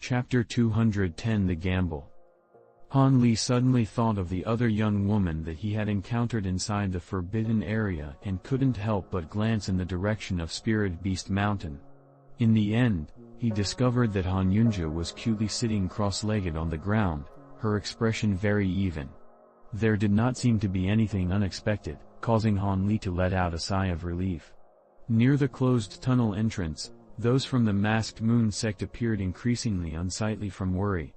Chapter 210 The Gamble. Han Li suddenly thought of the other young woman that he had encountered inside the forbidden area and couldn't help but glance in the direction of Spirit Beast Mountain. In the end, he discovered that Han Yunja was cutely sitting cross-legged on the ground, her expression very even. There did not seem to be anything unexpected, causing Han Li to let out a sigh of relief. Near the closed tunnel entrance, those from the Masked Moon sect appeared increasingly unsightly from worry.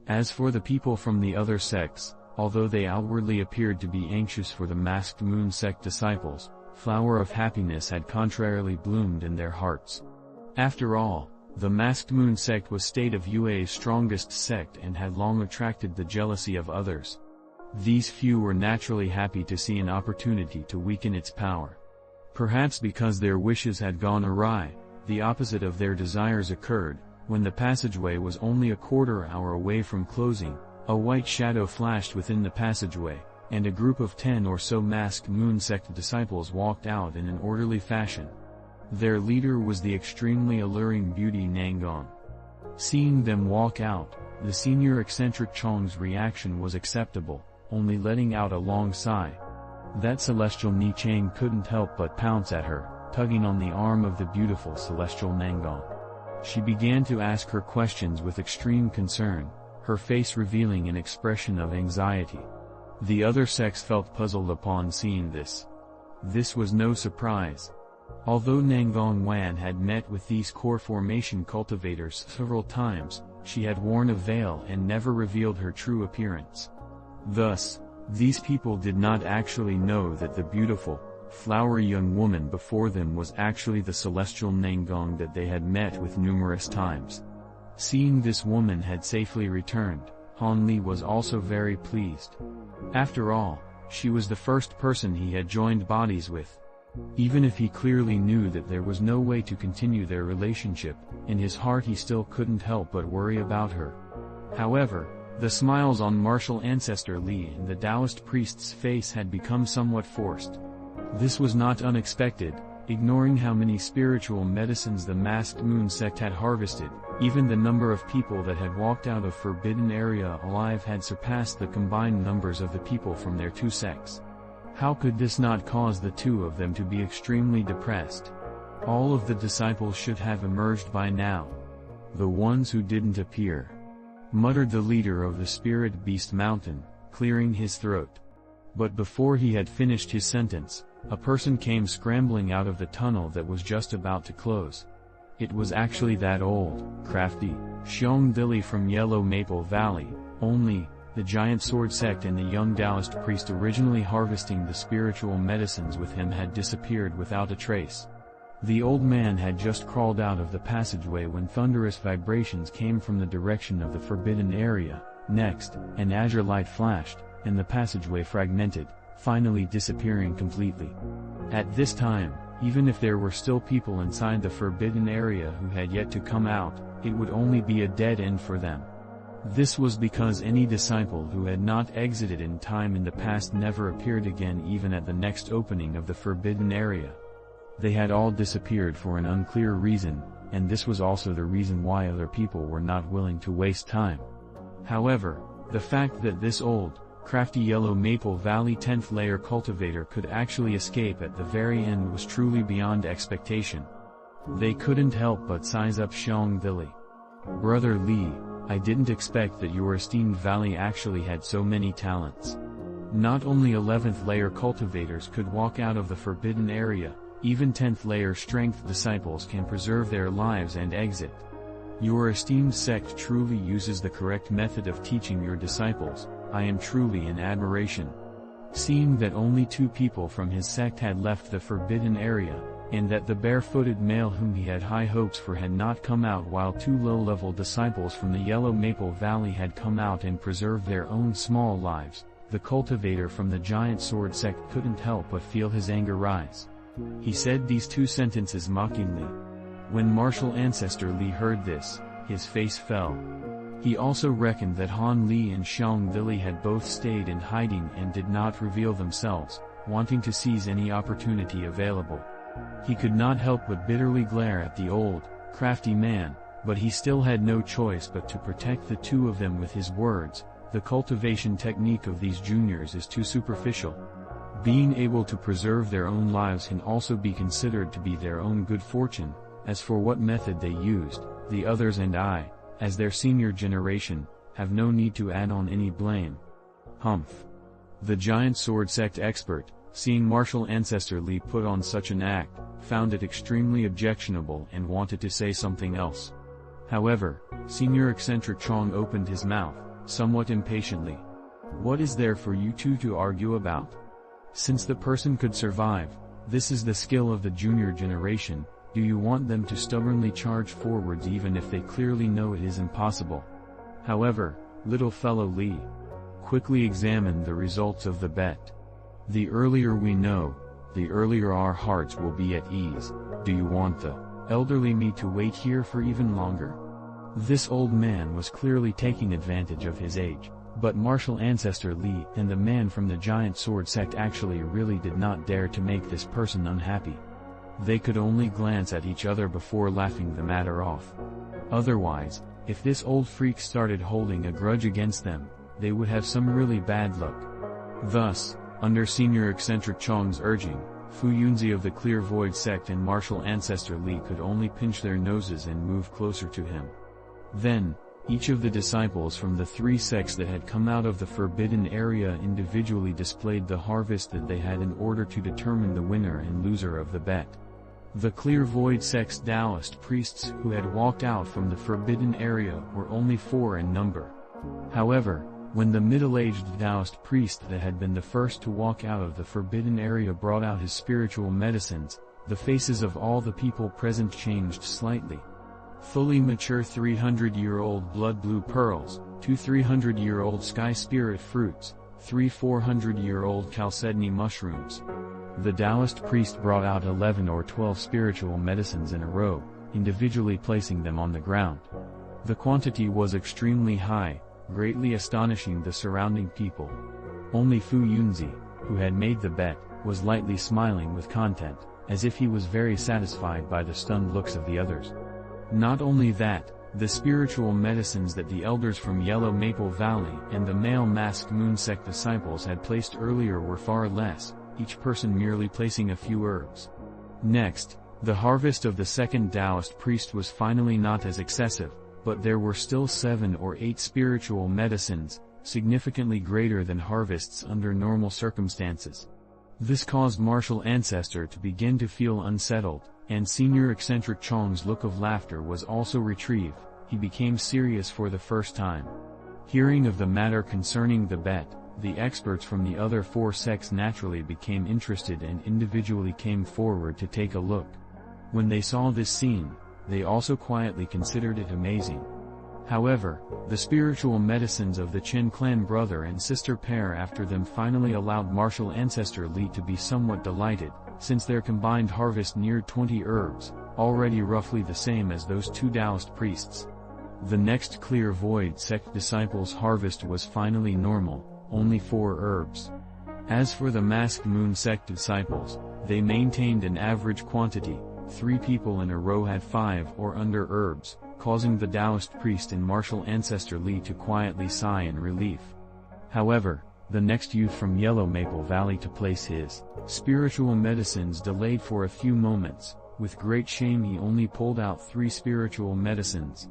As for the people from the other sects, although they outwardly appeared to be anxious for the Masked Moon sect disciples, flower of happiness had contrarily bloomed in their hearts. After all, the Masked Moon sect was State of Yue's strongest sect and had long attracted the jealousy of others. These few were naturally happy to see an opportunity to weaken its power. Perhaps because their wishes had gone awry, the opposite of their desires occurred. When the passageway was only a quarter hour away from closing, a white shadow flashed within the passageway, and a group of 10 or so Masked Moon sect disciples walked out in an orderly fashion. Their leader was the extremely alluring beauty Nangon. Seeing them walk out, the senior eccentric Chong's reaction was acceptable, only letting out a long sigh. That celestial Ni Chang couldn't help but pounce at her, tugging on the arm of the beautiful celestial Nangon. She began to ask her questions with extreme concern, her face revealing an expression of anxiety. The other sects felt puzzled upon seeing this. This was no surprise. Although Nangon Wan had met with these core formation cultivators several times, she had worn a veil and never revealed her true appearance. Thus, these people did not actually know that the beautiful, flowery young woman before them was actually the celestial Nangon that they had met with numerous times. Seeing this woman had safely returned, Han Li was also very pleased. After all, she was the first person he had joined bodies with. Even if he clearly knew that there was no way to continue their relationship, in his heart he still couldn't help but worry about her. However, the smiles on martial ancestor Li and the Taoist priest's face had become somewhat forced. This was not unexpected. Ignoring how many spiritual medicines the Masked Moon sect had harvested, even the number of people that had walked out of Forbidden Area alive had surpassed the combined numbers of the people from their two sects. How could this not cause the two of them to be extremely depressed? All of the disciples should have emerged by now. The ones who didn't appear, muttered the leader of the Spirit Beast Mountain, clearing his throat. But before he had finished his sentence, a person came scrambling out of the tunnel that was just about to close. It was actually that old, crafty, Xiong Dili from Yellow Maple Valley, only, the giant sword sect and the young Taoist priest originally harvesting the spiritual medicines with him had disappeared without a trace. The old man had just crawled out of the passageway when thunderous vibrations came from the direction of the forbidden area. Next, an azure light flashed, and the passageway fragmented, finally disappearing completely. At this time, even if there were still people inside the forbidden area who had yet to come out, it would only be a dead end for them. This was because any disciple who had not exited in time in the past never appeared again even at the next opening of the forbidden area. They had all disappeared for an unclear reason, and this was also the reason why other people were not willing to waste time. However, the fact that this old, crafty Yellow Maple Valley 10th layer cultivator could actually escape at the very end was truly beyond expectation. They couldn't help but size up Xiong Dili. Brother Li, I didn't expect that your esteemed valley actually had so many talents. Not only 11th layer cultivators could walk out of the forbidden area, even 10th layer strength disciples can preserve their lives and exit. Your esteemed sect truly uses the correct method of teaching your disciples. I am truly in admiration. Seeing that only 2 people from his sect had left the forbidden area, and that the barefooted male whom he had high hopes for had not come out while 2 low-level disciples from the Yellow Maple Valley had come out and preserved their own small lives, the cultivator from the giant sword sect couldn't help but feel his anger rise. He said these 2 sentences mockingly. When martial ancestor Li heard this, his face fell. He also reckoned that Han Li and Xiong Dili had both stayed in hiding and did not reveal themselves, wanting to seize any opportunity available. He could not help but bitterly glare at the old, crafty man, But he still had no choice but to protect the two of them with his words. The cultivation technique of these juniors is too superficial. Being able to preserve their own lives can also be considered to be their own good fortune. As for what method they used, the others and I, as their senior generation, have no need to add on any blame. Humph. The giant sword sect expert, seeing martial ancestor Li put on such an act, found it extremely objectionable and wanted to say something else. However, senior eccentric Chong opened his mouth, somewhat impatiently. What is there for you two to argue about? Since the person could survive, this is the skill of the junior generation, do you want them to stubbornly charge forwards even if they clearly know it is impossible? However, little fellow Li quickly examined the results of the bet. The earlier we know, the earlier our hearts will be at ease. Do you want the elderly me to wait here for even longer? This old man was clearly taking advantage of his age, but martial ancestor Li and the man from the giant sword sect actually really did not dare to make this person unhappy. They could only glance at each other before laughing the matter off. Otherwise, if this old freak started holding a grudge against them, they would have some really bad luck. Thus, under senior eccentric Chong's urging, Fu Yunzi of the Clear Void sect and martial ancestor Li could only pinch their noses and move closer to him. Then, each of the disciples from the three sects that had come out of the forbidden area individually displayed the harvest that they had in order to determine the winner and loser of the bet. The Clear Void sect's Taoist priests who had walked out from the forbidden area were only 4 in number. However, when the middle-aged Taoist priest that had been the first to walk out of the forbidden area brought out his spiritual medicines, the faces of all the people present changed slightly. Fully mature 300-year-old blood blue pearls, 2 300-year-old sky spirit fruits, 3 400-year-old chalcedony mushrooms. The Taoist priest brought out 11 or 12 spiritual medicines in a row, individually placing them on the ground. The quantity was extremely high, greatly astonishing the surrounding people. Only Fu Yunzi, who had made the bet, was lightly smiling with content, as if he was very satisfied by the stunned looks of the others. Not only that, the spiritual medicines that the elders from Yellow Maple Valley and the male masked moon sect disciples had placed earlier were far less, each person merely placing a few herbs. Next, the harvest of the second Taoist priest was finally not as excessive, but there were still 7 or 8 spiritual medicines, significantly greater than harvests under normal circumstances. This caused martial ancestor to begin to feel unsettled, and senior eccentric Chong's look of laughter was also retrieved. He became serious for the first time. Hearing of the matter concerning the bet, the experts from the other 4 sects naturally became interested and individually came forward to take a look. When they saw this scene, they also quietly considered it amazing. However, the spiritual medicines of the Chen clan brother and sister pair after them finally allowed martial ancestor Li to be somewhat delighted, since their combined harvest neared 20 herbs, already roughly the same as those 2 Taoist priests. The next Clear Void sect disciples' harvest was finally normal, only 4 herbs. As for the Masked Moon sect disciples, they maintained an average quantity. 3 people in a row had 5 or under herbs, causing the Taoist priest and martial ancestor Li to quietly sigh in relief. However, the next youth from Yellow Maple Valley to place his spiritual medicines delayed for a few moments. With great shame he only pulled out 3 spiritual medicines.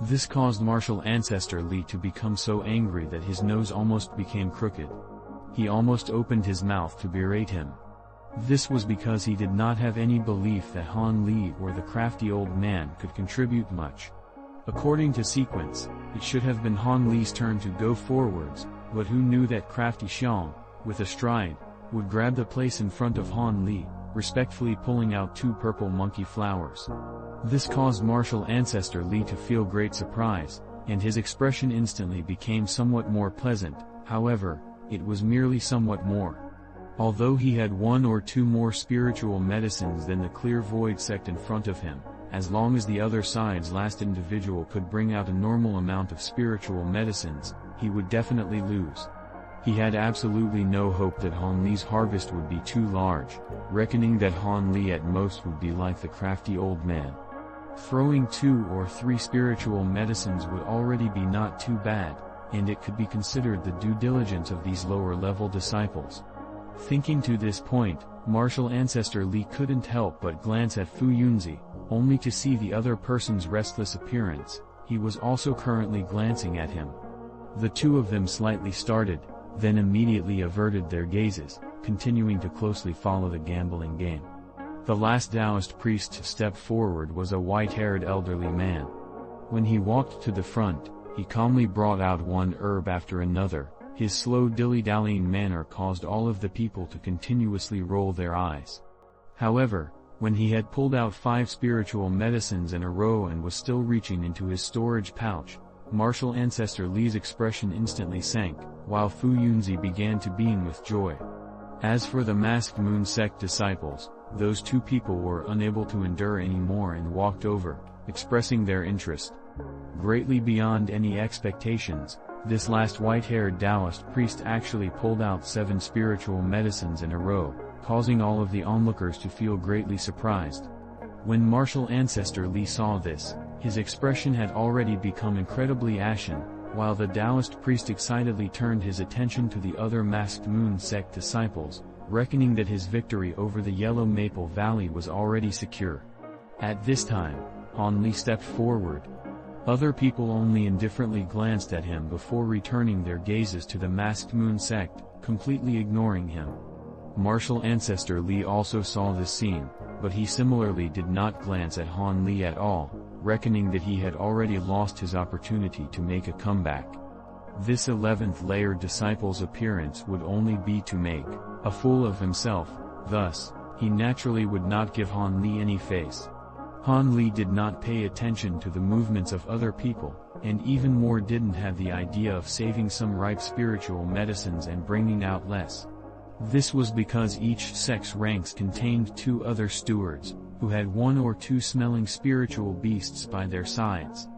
This caused martial ancestor Li to become so angry that his nose almost became crooked. He almost opened his mouth to berate him. This was because he did not have any belief that Han Li or the crafty old man could contribute much. According to sequence, it should have been Han Li's turn to go forwards, but who knew that crafty Xiang, with a stride, would grab the place in front of Han Li, respectfully pulling out 2 purple monkey flowers. This caused martial ancestor Li to feel great surprise, and his expression instantly became somewhat more pleasant. However, it was merely somewhat more. Although he had 1 or 2 more spiritual medicines than the Clear Void sect in front of him, as long as the other side's last individual could bring out a normal amount of spiritual medicines, he would definitely lose. He had absolutely no hope that Han Li's harvest would be too large, reckoning that Han Li at most would be like the crafty old man. Throwing 2 or 3 spiritual medicines would already be not too bad, and it could be considered the due diligence of these lower-level disciples. Thinking to this point, martial ancestor Li couldn't help but glance at Fu Yunzi, only to see the other person's restless appearance. He was also currently glancing at him. The two of them slightly started, then immediately averted their gazes, continuing to closely follow the gambling game. The last Taoist priest to step forward was a white-haired elderly man. When he walked to the front, he calmly brought out one herb after another. His slow dilly-dallying manner caused all of the people to continuously roll their eyes. However, when he had pulled out 5 spiritual medicines in a row and was still reaching into his storage pouch, martial ancestor Li's expression instantly sank, while Fu Yunzi began to beam with joy. As for the masked moon sect disciples, those two people were unable to endure anymore and walked over, expressing their interest. Greatly beyond any expectations, this last white-haired Taoist priest actually pulled out 7 spiritual medicines in a row, causing all of the onlookers to feel greatly surprised. When martial ancestor Li saw this, his expression had already become incredibly ashen, while the Taoist priest excitedly turned his attention to the other masked moon sect disciples, reckoning that his victory over the Yellow Maple Valley was already secure. At this time, Han Li stepped forward. Other people only indifferently glanced at him before returning their gazes to the masked moon sect, completely ignoring him. Martial ancestor Li also saw this scene, but he similarly did not glance at Han Li at all, reckoning that he had already lost his opportunity to make a comeback. This 11th layer disciple's appearance would only be to make a fool of himself, thus, he naturally would not give Han Li any face. Han Li did not pay attention to the movements of other people, and even more didn't have the idea of saving some ripe spiritual medicines and bringing out less. This was because each sect's ranks contained 2 other stewards, who had 1 or 2 smelling spiritual beasts by their sides.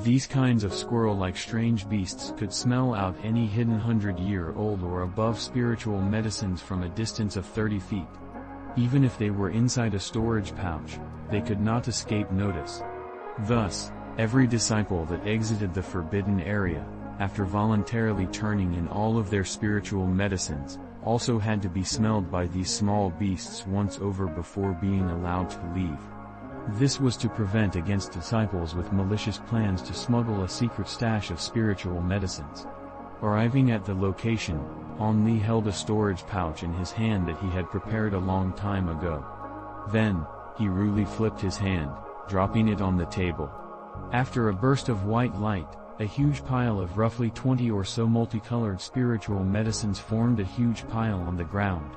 These kinds of squirrel-like strange beasts could smell out any hidden 100-year-old or above spiritual medicines from a distance of 30 feet. Even if they were inside a storage pouch, they could not escape notice. Thus, every disciple that exited the forbidden area, after voluntarily turning in all of their spiritual medicines, also had to be smelled by these small beasts once over before being allowed to leave. This was to prevent against disciples with malicious plans to smuggle a secret stash of spiritual medicines. Arriving at the location, Han Li held a storage pouch in his hand that he had prepared a long time ago. Then, he rudely flipped his hand, dropping it on the table. After a burst of white light, a huge pile of roughly 20 or so multicolored spiritual medicines formed a huge pile on the ground.